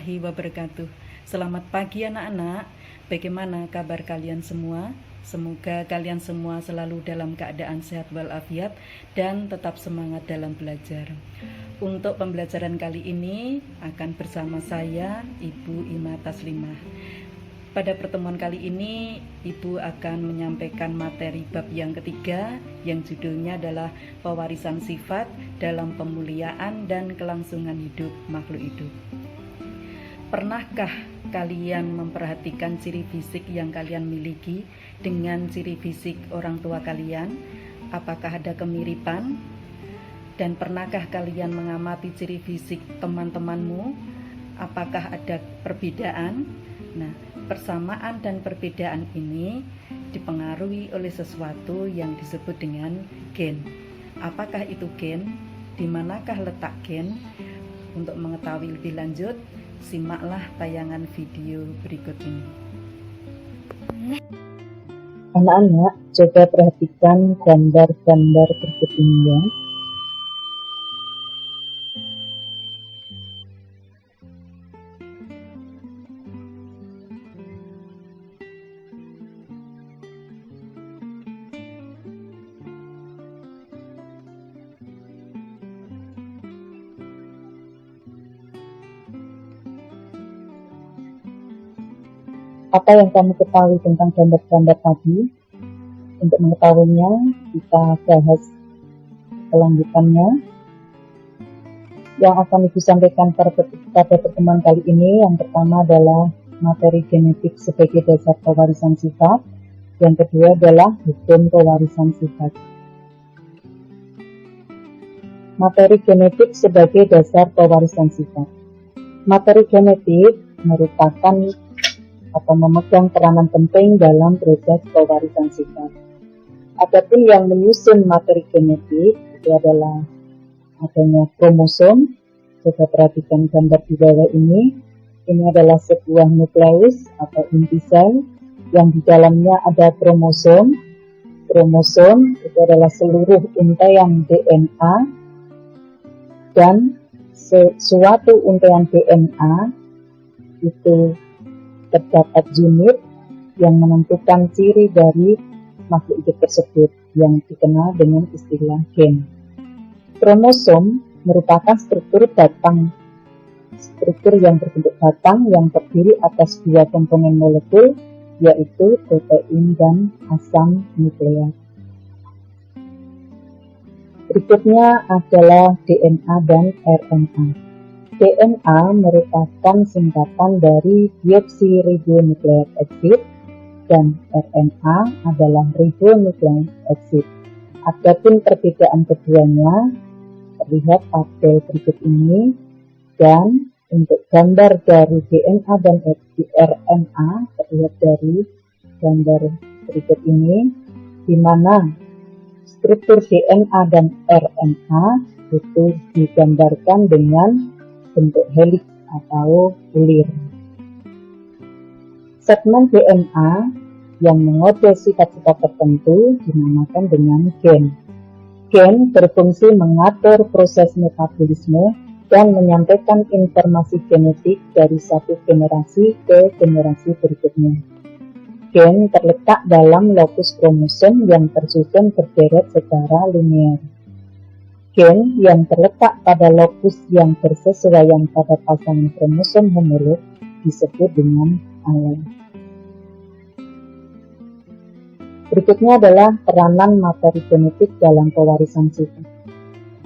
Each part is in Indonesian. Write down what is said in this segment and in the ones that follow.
warahmatullahi wabarakatuh. Selamat pagi anak-anak. Bagaimana kabar kalian semua? Semoga kalian semua selalu dalam keadaan sehat walafiat dan tetap semangat dalam belajar. Untuk pembelajaran kali ini akan bersama saya, Ibu Ima Taslimah. Pada pertemuan kali ini, Ibu akan menyampaikan materi bab yang ketiga yang judulnya adalah pewarisan sifat dalam pemuliaan dan kelangsungan hidup makhluk hidup. Pernahkah kalian memperhatikan ciri fisik yang kalian miliki dengan ciri fisik orang tua kalian? Apakah ada kemiripan? Dan pernahkah kalian mengamati ciri fisik teman-temanmu? Apakah ada perbedaan? Nah, persamaan dan perbedaan ini dipengaruhi oleh sesuatu yang disebut dengan gen. Apakah itu gen? Di manakah letak gen? Untuk mengetahui lebih lanjut, simaklah tayangan video berikut ini. Anak-anak, coba perhatikan gambar-gambar berikut ini ya. Apa yang kamu ketahui tentang gambar-gambar tadi? Untuk mengetahuinya, kita bahas kelanjutannya. Yang akan Ibu sampaikan pada pertemuan kali ini, yang pertama adalah materi genetik sebagai dasar pewarisan sifat. Yang kedua adalah hukum pewarisan sifat. Materi genetik sebagai dasar pewarisan sifat. Materi genetik merupakan atau memegang peranan penting dalam proses pewarisan sifat. Adapun yang menyusun materi genetik itu adalah adanya kromosom. Coba perhatikan gambar di bawah ini. Ini adalah sebuah nukleus atau inti sel yang di dalamnya ada kromosom. Kromosom itu adalah seluruh untaian DNA, dan suatu untaian DNA itu terdapat unit yang menentukan ciri dari makhluk hidup tersebut yang dikenal dengan istilah gen. Kromosom merupakan struktur yang berbentuk batang yang terdiri atas dua komponen molekul, yaitu protein dan asam nukleat. Berikutnya adalah DNA dan RNA. DNA merupakan singkatan dari deoksiribonukleik acid dan RNA adalah ribonukleik acid. Adapun perbedaan keduanya terlihat pada berikut ini, dan untuk gambar dari DNA dan RNA terlihat dari gambar berikut ini, di mana struktur DNA dan RNA itu digambarkan dengan bentuk heliks atau bulir. Segmen DNA yang mengode sifat-sifat tertentu dinamakan dengan gen. Gen berfungsi mengatur proses metabolisme dan menyampaikan informasi genetik dari satu generasi ke generasi berikutnya. Gen terletak dalam lokus kromosom yang tersusun berderet secara linear. Gen yang terletak pada lokus yang bersesuaian pada pasangan kromosom homolog disebut dengan alan. Berikutnya adalah peranan materi genetik dalam pewarisan sifat.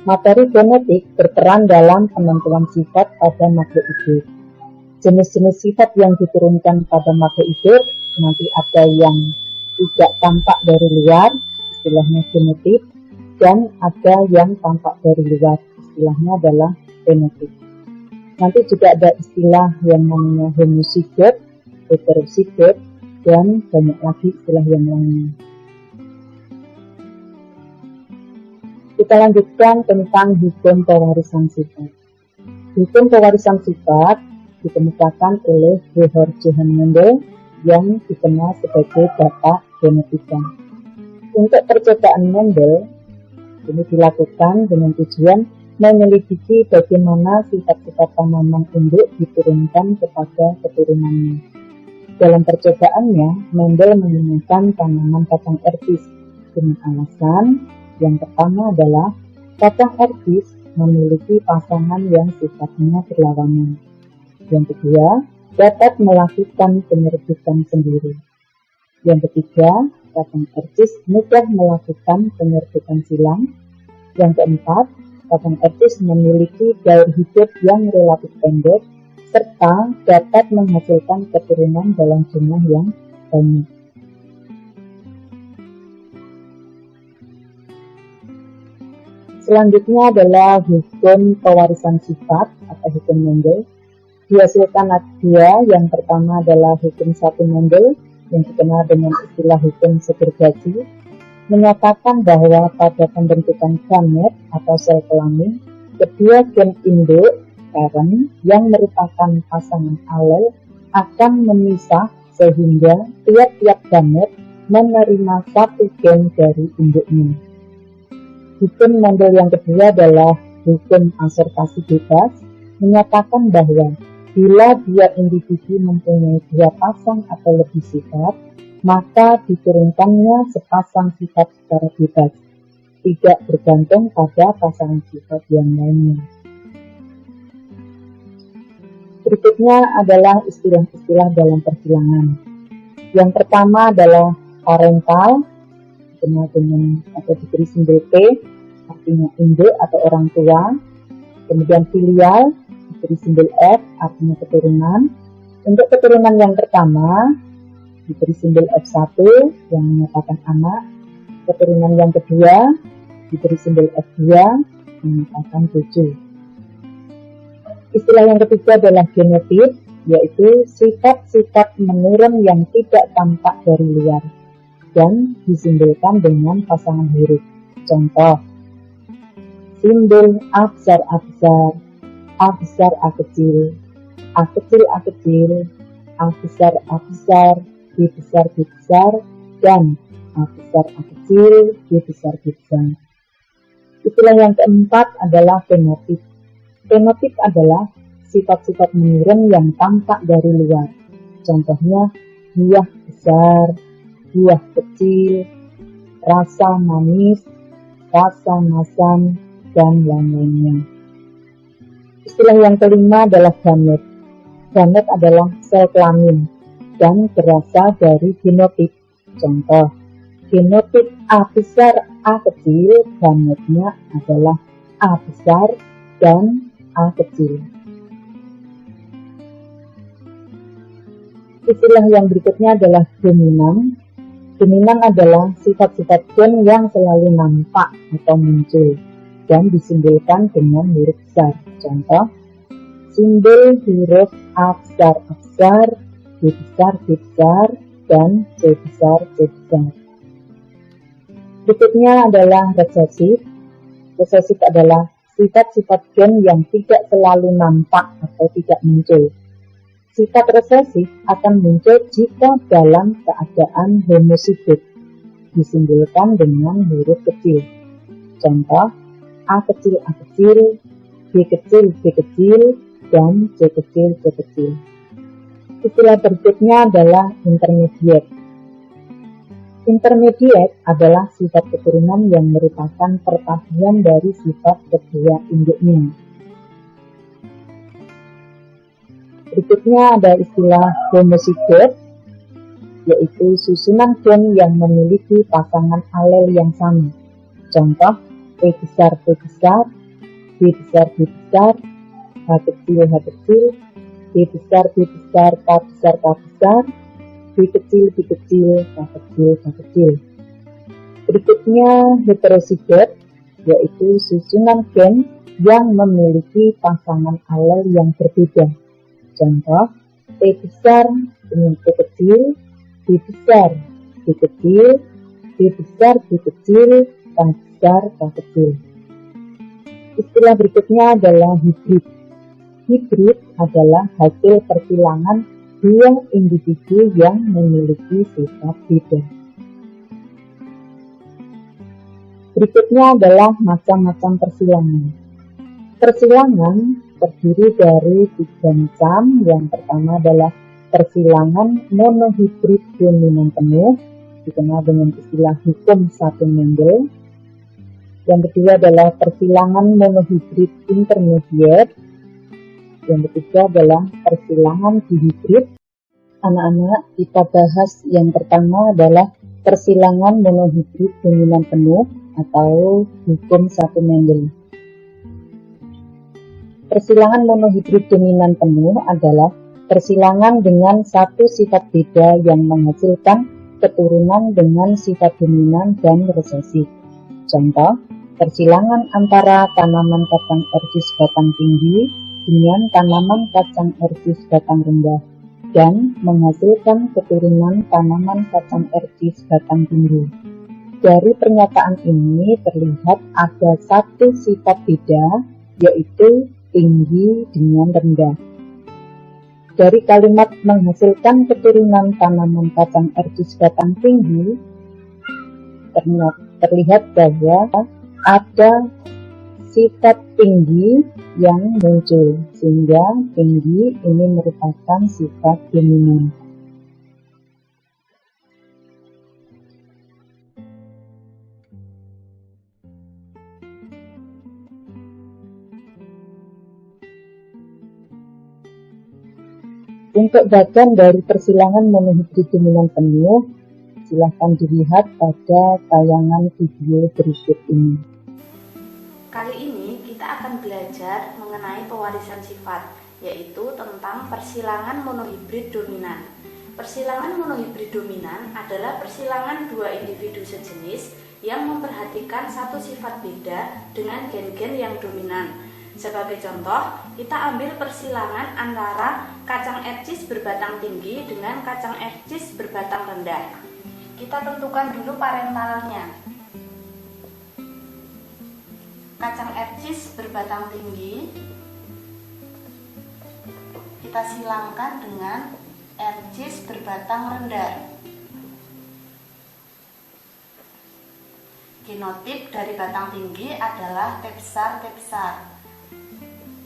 Materi genetik berperan dalam penentuan sifat pada makhluk hidup. Jenis-jenis sifat yang diturunkan pada makhluk hidup nanti ada yang tidak tampak dari luar, istilahnya genotip, dan ada yang tampak dari luar, istilahnya adalah fenotip. Nanti juga ada istilah yang namanya homozigot, heterozigot, dan banyak lagi istilah yang lainnya. Kita lanjutkan tentang hukum pewarisan sifat. Hukum pewarisan sifat dikemukakan oleh Georg Johann Mendel yang dikenal sebagai bapak genetika. Untuk percobaan Mendel ini dilakukan dengan tujuan menyelidiki bagaimana sifat-sifat tanaman induk diturunkan kepada keturunannya. Dalam percobaannya, Mendel menggunakan tanaman kacang erbis dengan alasan yang pertama adalah kacang erbis memiliki pasangan yang sifatnya berlawanan. Yang kedua, dapat melakukan penyerbukan sendiri. Yang ketiga, kacang erbis mudah melakukan penyerbukan silang. Yang keempat, kacang erbis memiliki gair hidup yang relatif pendek serta dapat menghasilkan keturunan dalam jumlah yang banyak. Selanjutnya adalah hukum pewarisan sifat atau hukum Mendel. Dihasilkan dua, yang pertama adalah hukum satu Mendel yang dikenal dengan istilah hukum segregasi, menyatakan bahwa pada pembentukan gamet atau sel kelamin, kedua gen induk parent yang merupakan pasangan alel akan memisah sehingga tiap-tiap gamet menerima satu gen dari induknya. Hukum Mendel yang kedua adalah hukum asertasi bebas, menyatakan bahwa bila dua individu mempunyai dua pasang atau lebih sifat, maka diturunkannya sepasang sifat secara bebas, tidak bergantung pada pasangan sifat yang lainnya. Berikutnya adalah istilah-istilah dalam persilangan. Yang pertama adalah parental, dikenal dengan atau diberi simbol P, artinya induk atau orang tua. Kemudian filial, diberi simbol F, artinya keturunan. Untuk keturunan yang pertama, diberi simbol F1 yang menyatakan anak. Keturunan yang kedua, diberi simbol F2 menyatakan cucu. Istilah yang ketiga adalah genotip, yaitu sifat-sifat menurun yang tidak tampak dari luar dan disimbolkan dengan pasangan huruf. Contoh, simbol A besar A besar, A besar A kecil, A kecil A kecil, A besar A besar, B besar B besar, dan A besar A kecil, B besar B besar. Istilah yang keempat adalah fenotip. Fenotip adalah sifat-sifat menurun yang tampak dari luar. Contohnya, buah besar, buah kecil, rasa manis, rasa masam, dan lain-lainnya. Istilah yang kelima adalah gamet. Gamet adalah sel kelamin dan berasal dari genotip. Contoh, genotip A besar A kecil, gametnya adalah A besar dan A kecil. Istilah yang berikutnya adalah dominan. Dominan adalah sifat-sifat gen yang selalu nampak atau muncul dan disimbolkan dengan huruf besar. Contoh, simbol huruf A besar A besar, B besar B besar, dan C besar C besar. Berikutnya adalah resesif. Resesif adalah sifat-sifat gen yang tidak selalu nampak atau tidak muncul. Sifat resesif akan muncul jika dalam keadaan homozigot, disimbolkan dengan huruf kecil. Contoh, A kecil A kecil, B kecil B kecil, dan C kecil C kecil. Istilah berikutnya adalah intermediate. Intermediate adalah sifat keturunan yang merupakan perpaduan dari sifat kedua induknya. Berikutnya ada istilah homozigot, yaitu susunan gen yang memiliki pasangan alel yang sama. Contoh, P besar P besar, B besar B besar, H kecil H kecil, B besar B besar, K besar K besar, B kecil B kecil, K kecil K kecil. Berikutnya heterozigot, yaitu susunan gen yang memiliki pasangan alel yang berbeda. Contoh, P besar dengan P kecil, B besar B kecil, B besar B kecil, K besar K kecil. Istilah berikutnya adalah hibrid. Hibrid adalah hasil persilangan dua individu yang memiliki sifat beda. Berikutnya adalah macam-macam persilangan. Persilangan terdiri dari 3 macam. Yang pertama adalah persilangan monohibrid dominan penuh, dikenal dengan istilah hukum satu Mendel. Yang kedua adalah persilangan monohibrid intermediate. Yang ketiga adalah persilangan dihibrid. Anak-anak, kita bahas yang pertama adalah persilangan monohibrid dominan penuh atau hukum satu Mendel. Persilangan monohibrid dominan penuh adalah persilangan dengan satu sifat beda yang menghasilkan keturunan dengan sifat dominan dan resesif. Contoh, persilangan antara tanaman kacang ercis batang tinggi dengan tanaman kacang ercis batang rendah dan menghasilkan keturunan tanaman kacang ercis batang tinggi. Dari pernyataan ini terlihat ada satu sifat beda, yaitu tinggi dengan rendah. Dari kalimat menghasilkan keturunan tanaman kacang ercis batang tinggi, terlihat bahwa ada sifat tinggi yang muncul, sehingga tinggi ini merupakan sifat dominan. Untuk bagian dari persilangan monohibrid dominan penuh, silahkan dilihat pada tayangan video berikut ini. Kali ini kita akan belajar mengenai pewarisan sifat, yaitu tentang persilangan monohibrid dominan. Persilangan monohibrid dominan adalah persilangan dua individu sejenis yang memperhatikan satu sifat beda dengan gen-gen yang dominan. Sebagai contoh, kita ambil persilangan antara kacang ercis berbatang tinggi dengan kacang ercis berbatang rendah. Kita tentukan dulu parentalnya. Kacang ercis berbatang tinggi kita silangkan dengan ercis berbatang rendah. Genotip dari batang tinggi adalah T besar, T besar.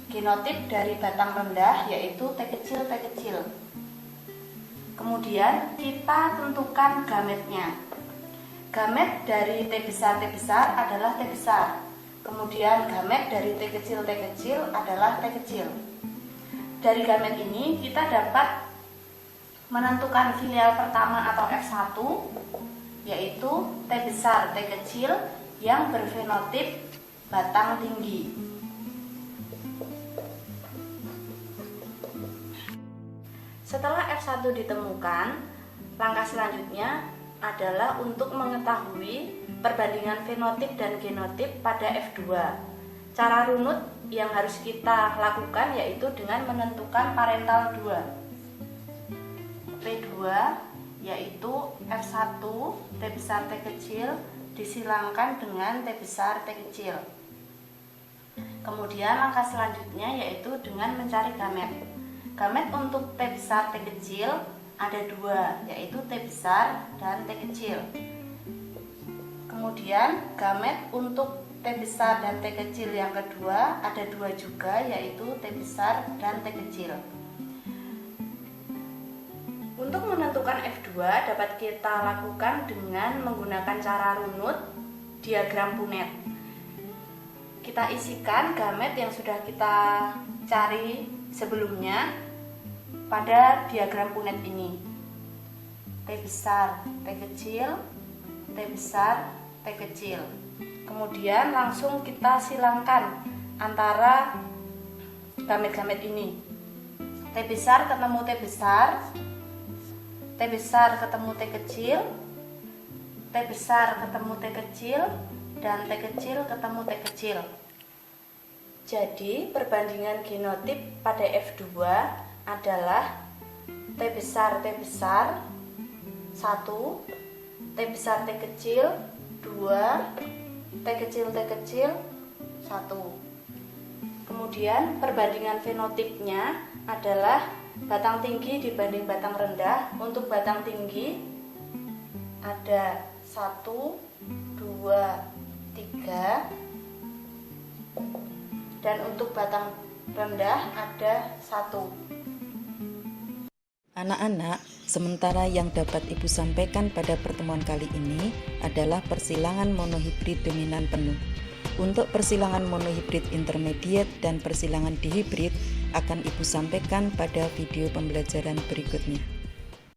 Genotip dari batang rendah yaitu T kecil, T kecil. Kemudian kita tentukan gametnya. Gamet dari T besar adalah T besar. Kemudian gamet dari T kecil adalah T kecil. Dari gamet ini kita dapat menentukan filial pertama atau F1, yaitu T besar T kecil yang berfenotip batang tinggi. Setelah F1 ditemukan, langkah selanjutnya adalah untuk mengetahui perbandingan fenotip dan genotip pada F2. Cara runut yang harus kita lakukan yaitu dengan menentukan parental 2. P2 yaitu F1 T besar T kecil disilangkan dengan T besar T kecil. Kemudian langkah selanjutnya yaitu dengan mencari gamet. Gamet untuk T besar T kecil ada dua, yaitu T besar dan T kecil. Kemudian gamet untuk T besar dan T kecil yang kedua ada dua juga, yaitu T besar dan T kecil. Untuk menentukan F2 dapat kita lakukan dengan menggunakan cara runut diagram Punnett. Kita isikan gamet yang sudah kita cari sebelumnya pada diagram Punnett ini. T besar, T kecil, T besar, T kecil. Kemudian langsung kita silangkan antara gamet-gamet ini. T besar ketemu T besar, T besar ketemu T kecil, T besar ketemu T kecil, dan T kecil ketemu T kecil. Jadi perbandingan genotip pada F2 adalah T besar 1, T besar T kecil 2, T kecil 1. Kemudian perbandingan fenotipnya adalah batang tinggi dibanding batang rendah. Untuk batang tinggi ada 1, 2, 3. dan untuk batang rendah ada 1. Anak-anak, sementara yang dapat Ibu sampaikan pada pertemuan kali ini adalah persilangan monohibrid dominan penuh. Untuk persilangan monohibrid intermediate dan persilangan dihibrid akan Ibu sampaikan pada video pembelajaran berikutnya.